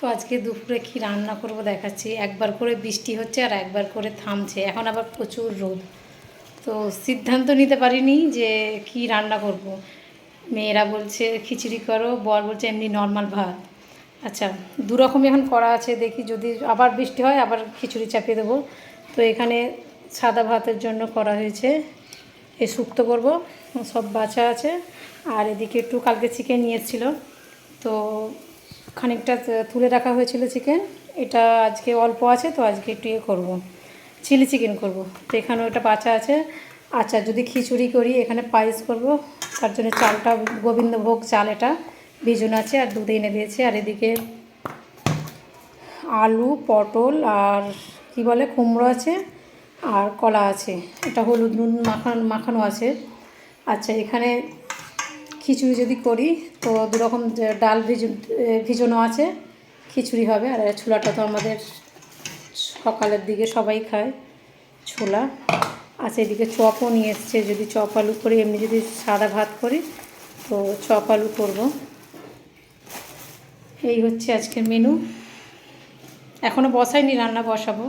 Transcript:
তো আজকে দুপুরে কি রান্না করব দেখাচ্ছি। একবার করে বৃষ্টি হচ্ছে আর একবার করে থামছে, এখন আবার প্রচুর রোদ। তো সিদ্ধান্ত নিতে পারিনি যে কি রান্না করব। মেয়েরা বলছে খিচুড়ি করো, বর বলছে এমনি নর্মাল ভাত। আচ্ছা, দু রকমই এখন করা আছে, দেখি যদি আবার বৃষ্টি হয় আবার খিচুড়ি চাপিয়ে দেবো। তো এখানে সাদা ভাতের জন্য করা হয়েছে, এ শুক্তো করব, সব বাছা আছে। আর এদিকে একটু কালকে চিকেন নিয়ে এসেছিলো, তো খানিকটা তুলে রাখা হয়েছিল চিকেন, এটা আজকে অল্প আছে, তো আজকে একটু ইয়ে করবো, চিলি চিকেন করব। তো এখানে ওটা বাছা আছে। আচ্ছা, যদি খিচুড়ি করি এখানে পায়েস করব, তার জন্য চালটা গোবিন্দভোগ চাল, এটা ভিজানো আছে আর দুধে এনে দিয়েছে। আর এদিকে আলু, পটল আর কি বলে কুমড়ো আছে, আর কলা আছে, এটা হলুদ নুন মাখানো আছে। আচ্ছা, এখানে খিচুড়ি যদি করি তো দুরকম ডাল ভিজানো আছে, খিচুড়ি হবে। আর ছোলাটা তো আমাদের সকালের দিকে সবাই খায়, ছোলা। আচ্ছা, এদিকে চপও নিয়ে এসছে, যদি চপ আলু করি, এমনি যদি সাদা ভাত করি তো চপ আলু করবো। এই হচ্ছে আজকের মেনু। এখনও বসাইনি, রান্না বসাবো।